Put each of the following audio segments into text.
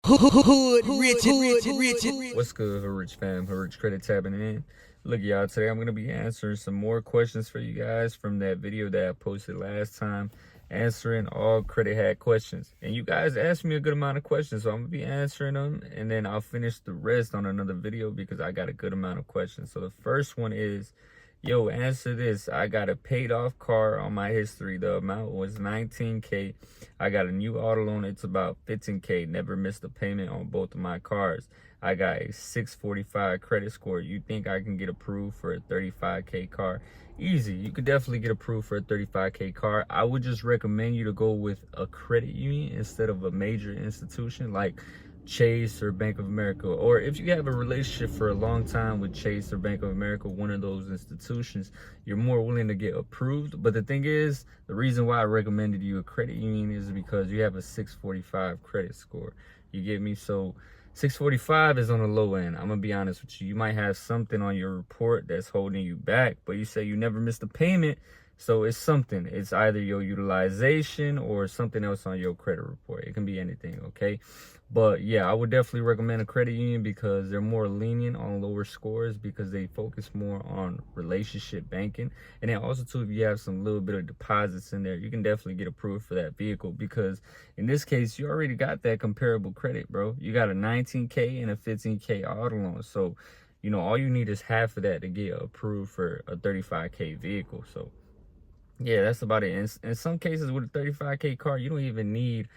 Hood rich. What's good, Hood Rich fam? Hood Rich Credit tapping in. Look, y'all, today I'm going to be answering some more questions for you guys from that video that I posted last time, answering all credit hack questions. And you guys asked me a good amount of questions, so I'm going to be answering them, and then I'll finish the rest on another video because I got a good amount of questions. So the first one is, yo, answer this. I got a paid off car on my history. The amount was $19K. I got a new auto loan. It's about $15K. Never missed a payment on both of my cars. I got a 645 credit score. You think I can get approved for a 35K car? Easy. You could definitely get approved for a 35K car. I would just recommend you to go with a credit union instead of a major institution like Chase or Bank of America. Or if you have a relationship for a long time with Chase or Bank of America, one of those institutions, you're more willing to get approved. But the thing is, the reason why I recommended you a credit union is because you have a 645 credit score. You get me? So 645 is on the low end. I'm gonna be honest with you. You might have something on your report that's holding you back, but you say you never missed a payment. So it's something. It's either your utilization or something else on your credit report. It can be anything, okay? But yeah, I would definitely recommend a credit union because they're more lenient on lower scores because they focus more on relationship banking. And then also too, if you have some little bit of deposits in there, you can definitely get approved for that vehicle because in this case, you already got that comparable credit, bro. You got a 19K and a 15K auto loan. So, you know, all you need is half of that to get approved for a 35K vehicle. So yeah, that's about it. In some cases with a 35K car, you don't even need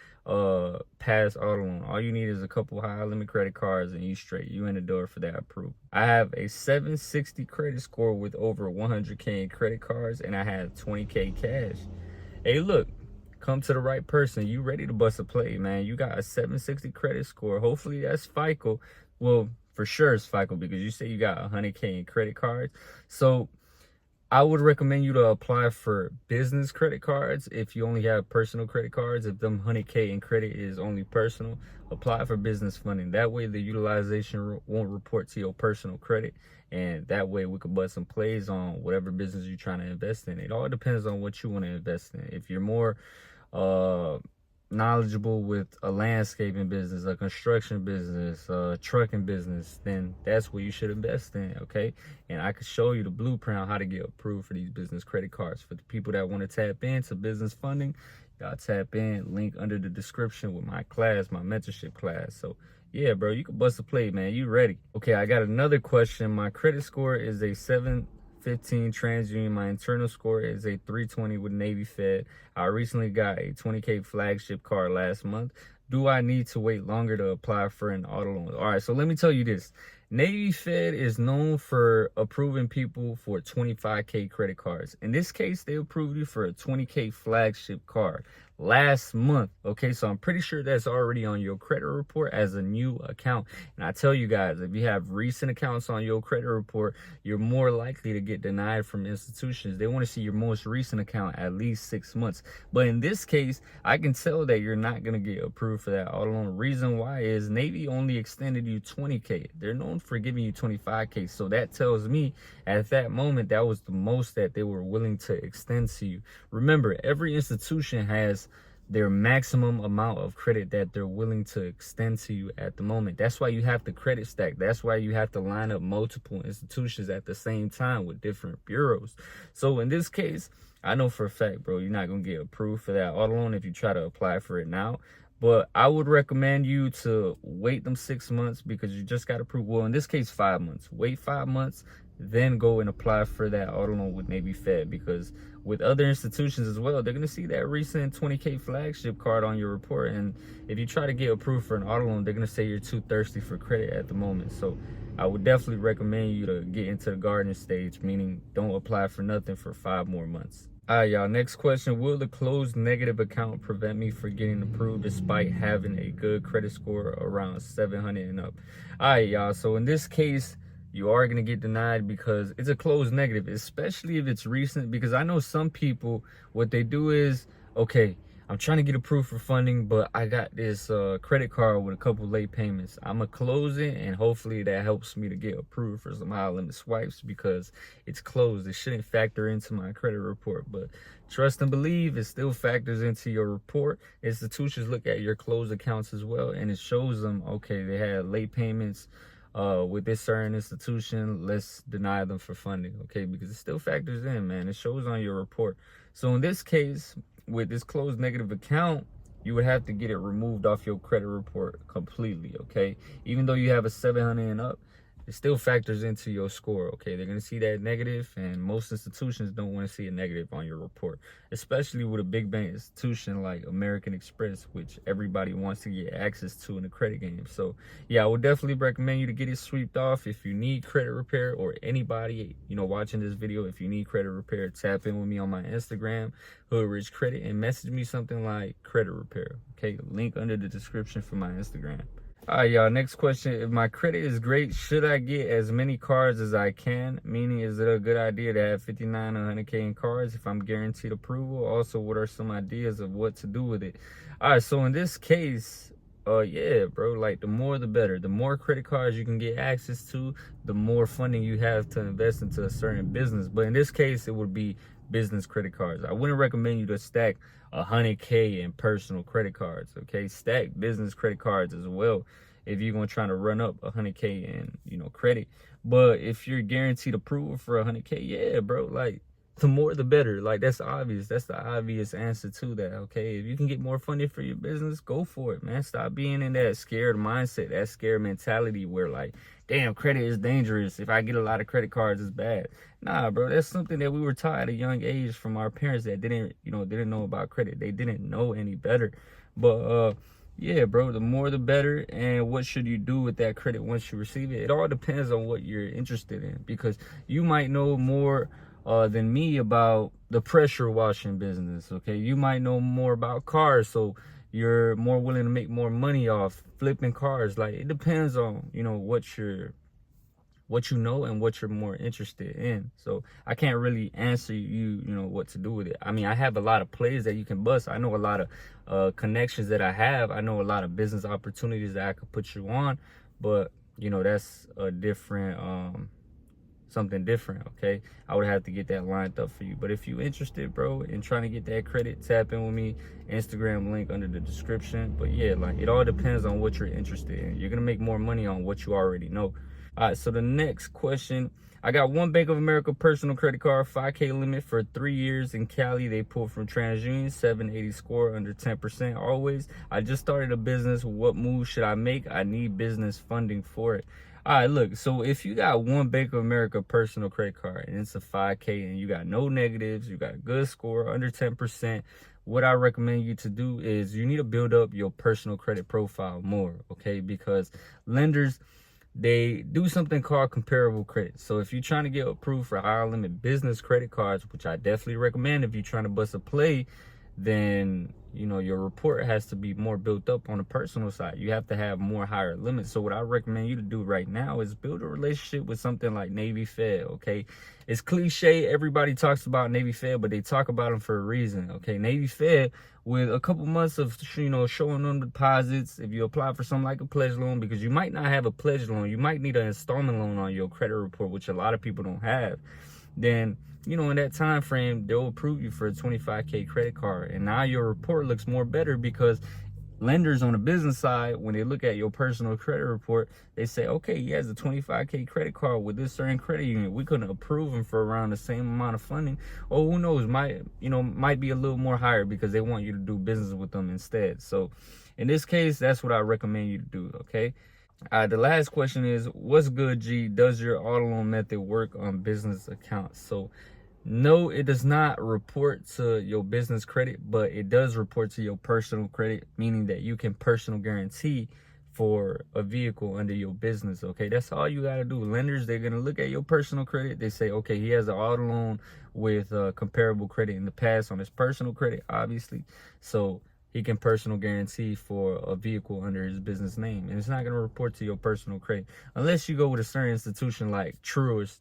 pass auto loan. All you need is a couple high limit credit cards and you straight. You in the door for that approval. I have a 760 credit score with over 100K in credit cards and I have 20K cash. Hey, look, come to the right person. You ready to bust a play, man. You got a 760 credit score. Hopefully that's FICO. Well, for sure it's FICO because you say you got 100K in credit cards. So I would recommend you to apply for business credit cards if you only have personal credit cards. If them 100K in credit is only personal, apply for business funding. That way the utilization won't report to your personal credit. And that way we could bust some plays on whatever business you're trying to invest in. It all depends on what you want to invest in. If you're more knowledgeable with a landscaping business, a construction business, a trucking business, then that's what you should invest in, okay? And I could show you the blueprint on how to get approved for these business credit cards. For the people that want to tap into business funding, y'all tap in, link under the description with my class, my mentorship class. So yeah, bro, you can bust a play, man. You ready? Okay, I got another question. My credit score is a 715 TransUnion. My internal score is a 320 with Navy Fed. I recently got a 20K flagship card last month. Do I need to wait longer to apply for an auto loan? All right, so let me tell you this. Navy Fed is known for approving people for 25K credit cards. In this case, they approved you for a 20K flagship card last month. Okay, so I'm pretty sure that's already on your credit report as a new account. And I tell you guys, if you have recent accounts on your credit report, you're more likely to get denied from institutions. They want to see your most recent account at least 6 months. But in this case, I can tell that you're not going to get approved for that auto loan. Reason why is Navy only extended you 20K. They're known for giving you 25K. So that tells me at that moment, that was the most that they were willing to extend to you. Remember, every institution has their maximum amount of credit that they're willing to extend to you at the moment. That's why you have to credit stack. That's why you have to line up multiple institutions at the same time with different bureaus. So in this case, I know for a fact, bro, you're not going to get approved for that auto loan if you try to apply for it now. But I would recommend you to wait them 6 months because you just got approved. Well, in this case, 5 months. Wait 5 months, then go and apply for that auto loan with Navy Fed, because with other institutions as well, they're going to see that recent 20K flagship card on your report. And if you try to get approved for an auto loan, they're going to say you're too thirsty for credit at the moment. So I would definitely recommend you to get into the garden stage, meaning don't apply for nothing for 5 more months. All right, y'all, next question. Will the closed negative account prevent me from getting approved despite having a good credit score around 700 and up? All right, y'all, so in this case, you are going to get denied because it's a closed negative, especially if it's recent. Because I know some people, what they do is, okay, I'm trying to get approved for funding, but I got this credit card with a couple late payments. I'm gonna close it, and hopefully that helps me to get approved for some high limit swipes because it's closed. It shouldn't factor into my credit report, but trust and believe, it still factors into your report. Institutions look at your closed accounts as well, and it shows them, okay, they had late payments with this certain institution, let's deny them for funding, okay? Because it still factors in, man. It shows on your report. So in this case, with this closed negative account, you would have to get it removed off your credit report completely, okay? Even though you have a 700 and up, it still factors into your score, okay? They're going to see that negative, and most institutions don't want to see a negative on your report, especially with a big bank institution like American Express, which everybody wants to get access to in the credit game. So, yeah, I would definitely recommend you to get it swept off. If you need credit repair, or anybody, you know, watching this video, if you need credit repair, tap in with me on my Instagram, Hoodrich Credit, and message me something like credit repair, okay? Link under the description for my Instagram. All right, y'all, next question. If my credit is great, should I get as many cards as I can? Meaning, is it a good idea to have 59 or 100K in cards if I'm guaranteed approval? Also, what are some ideas of what to do with it? All right, so in this case, yeah, bro, like the more the better. The more credit cards you can get access to, the more funding you have to invest into a certain business. But in this case, it would be business credit cards. I wouldn't recommend you to stack 100K in personal credit cards, okay? Stack business credit cards as well if you're gonna try to run up 100K in, you know, credit. But if you're guaranteed approval for 100K, yeah, bro, like the more the better. Like, that's obvious. That's the obvious answer to that, okay? If you can get more funding for your business, go for it, man. Stop being in that scared mindset, that scared mentality where, like, damn, credit is dangerous. If I get a lot of credit cards, it's bad. Nah, bro, that's something that we were taught at a young age from our parents that didn't know about credit. They didn't know any better. But yeah, bro, the more the better. And what should you do with that credit once you receive it? It all depends on what you're interested in, because you might know more than me about the pressure washing business, okay? You might know more about cars, so you're more willing to make more money off flipping cars. Like, it depends on, you know, what you know and what you're more interested in. So I can't really answer you know, what to do with it. I mean, I have a lot of plays that you can bust. I know a lot of connections that I have. I know a lot of business opportunities that I could put you on, but you know, that's a different something different, okay? I would have to get that lined up for you. But if you're interested, bro, in trying to get that credit, tap in with me. Instagram link under the description. But yeah, like, it all depends on what you're interested in. You're gonna make more money on what you already know. All right, so the next question, I got one Bank of America personal credit card, 5K limit for 3 years in Cali. They pulled from TransUnion, 780 score, under 10% always. I just started a business. What move should I make? I need business funding for it. All right, look, so if you got one Bank of America personal credit card and it's a 5K and you got no negatives, you got a good score, under 10%, what I recommend you to do is you need to build up your personal credit profile more, okay? Because lenders, they do something called comparable credit. So if you're trying to get approved for higher limit business credit cards, which I definitely recommend if you're trying to bust a play, then, you know, your report has to be more built up on the personal side. You have to have more higher limits. So what I recommend you to do right now is build a relationship with something like Navy Fed, okay? It's cliche. Everybody talks about Navy Fed, but they talk about them for a reason, okay? Navy Fed, with a couple months of, you know, showing them deposits, if you apply for something like a pledge loan, because you might not have a pledge loan, you might need an installment loan on your credit report, which a lot of people don't have, then, you know, in that time frame, they'll approve you for a 25K credit card. And now your report looks more better, because lenders on the business side, when they look at your personal credit report, they say, okay, he has a 25K credit card with this certain credit unit. We couldn't approve him for around the same amount of funding. Or who knows, might be a little more higher because they want you to do business with them instead. So in this case, that's what I recommend you to do, okay? The last question is, what's good, G? Does your auto loan method work on business accounts? So no, it does not report to your business credit, but it does report to your personal credit, meaning that you can personal guarantee for a vehicle under your business, okay? That's all you got to do. Lenders, they're going to look at your personal credit. They say, okay, he has an auto loan with comparable credit in the past on his personal credit, obviously. So he can personal guarantee for a vehicle under his business name. And it's not going to report to your personal credit unless you go with a certain institution like Truist,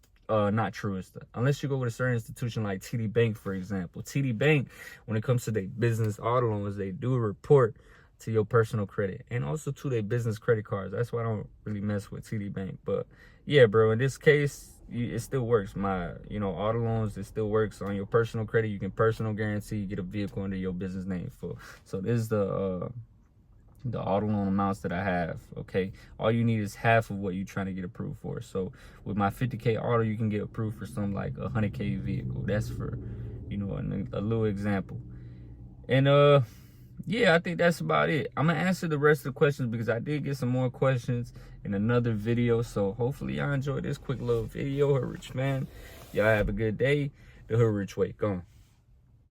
not truest. Unless you go with a certain institution like TD Bank, for example. TD Bank, when it comes to their business auto loans, they do a report to your personal credit and also to their business credit cards. That's why I don't really mess with TD Bank. But yeah, bro, in this case, it still works. My, auto loans, it still works on your personal credit. You can personal guarantee, get a vehicle under your business name for. So this is the auto loan amounts that I have. Okay, all you need is half of what you're trying to get approved for. So with my 50K auto, you can get approved for something like a 100K vehicle. That's for, a little example. And yeah, I think that's about it. I'm gonna answer the rest of the questions because I did get some more questions in another video. So hopefully y'all enjoyed this quick little video. Hood Rich, man, y'all have a good day. The Hood Rich way, gone.